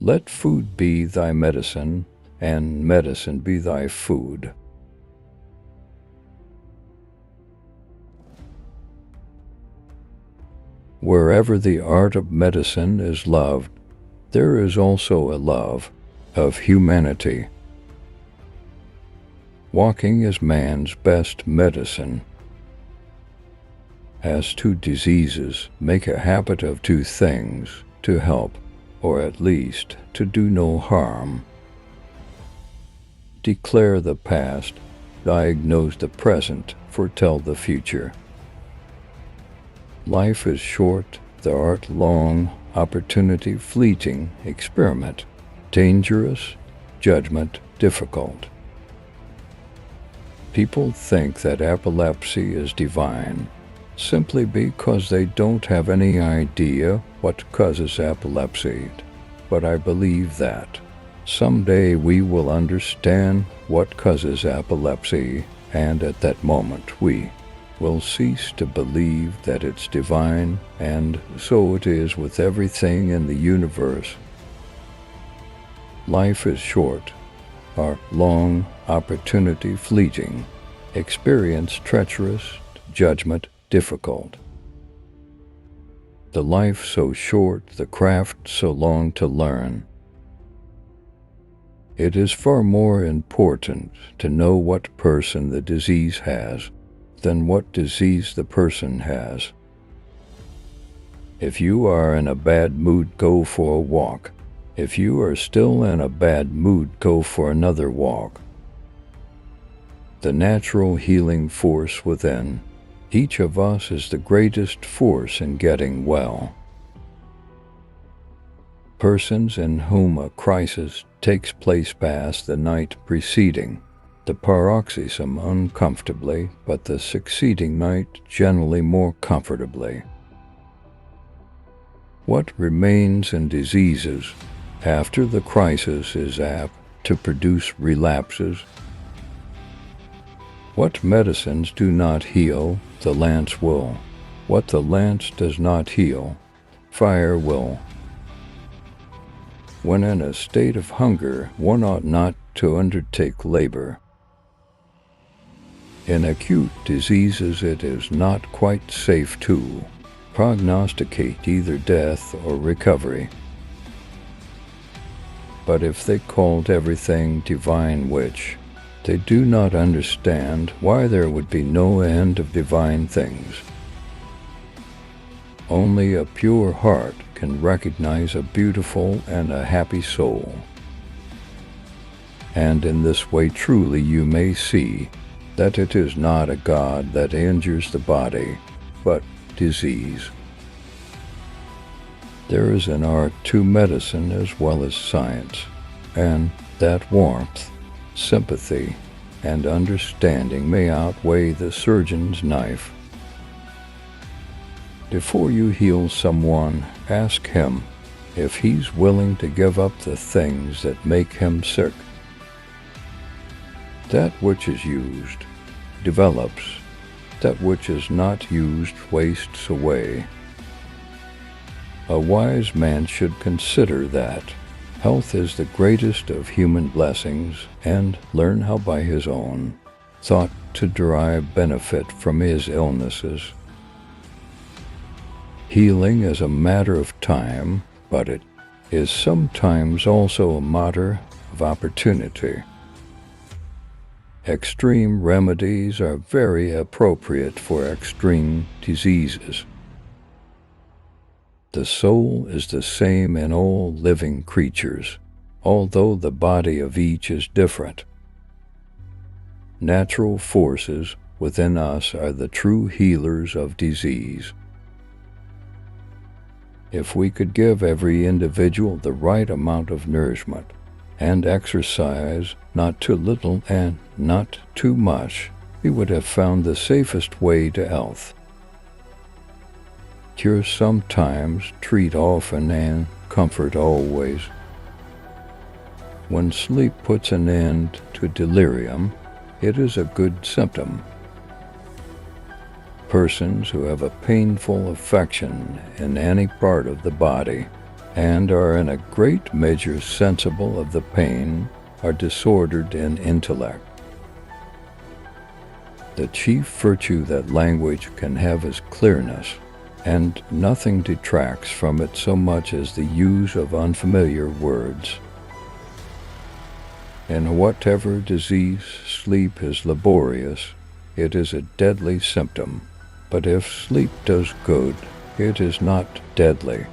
Let food be thy medicine, and medicine be thy food. Wherever the art of medicine is loved, there is also a love of humanity. Walking is man's best medicine. As to diseases, make a habit of two things: to help, or at least to do no harm. Declare the past, diagnose the present, foretell the future. Life is short, the art long, opportunity fleeting, experiment dangerous, judgment difficult. People think that epilepsy is divine, simply because they don't have any idea what causes epilepsy. But I believe that someday we will understand what causes epilepsy, and at that moment we will cease to believe that it's divine, and so it is with everything in the universe. Life is short, art long, opportunity fleeting, experience treacherous, judgment difficult. The life so short, the craft so long to learn. It is far more important to know what person the disease has than what disease the person has. If you are in a bad mood, go for a walk. If you are still in a bad mood, go for another walk. The natural healing force within each of us is the greatest force in getting well. Persons in whom a crisis takes place pass the night preceding the paroxysm uncomfortably, but the succeeding night generally more comfortably. What remains in diseases after the crisis is apt to produce relapses. What medicines do not heal, the lance will. What the lance does not heal, fire will. When in a state of hunger, one ought not to undertake labor. In acute diseases it is not quite safe to prognosticate either death or recovery. But if they called everything divine, which they do not understand, why there would be no end of divine things. Only a pure heart can recognize a beautiful and a happy soul. And in this way truly you may see that it is not a God that injures the body, but disease. There is an art to medicine as well as science, and that warmth, sympathy, and understanding may outweigh the surgeon's knife. Before you heal someone, ask him if he's willing to give up the things that make him sick. That which is used develops, that which is not used wastes away. A wise man should consider that health is the greatest of human blessings, and learn how by his own thought to derive benefit from his illnesses. Healing is a matter of time, but it is sometimes also a matter of opportunity. Extreme remedies are very appropriate for extreme diseases. The soul is the same in all living creatures, although the body of each is different. Natural forces within us are the true healers of disease. If we could give every individual the right amount of nourishment and exercise, not too little and not too much, we would have found the safest way to health. Cure sometimes, treat often, and comfort always. When sleep puts an end to delirium, it is a good symptom. Persons who have a painful affection in any part of the body and are in a great measure sensible of the pain, are disordered in intellect. The chief virtue that language can have is clearness, and nothing detracts from it so much as the use of unfamiliar words. In whatever disease sleep is laborious, it is a deadly symptom, but if sleep does good, it is not deadly.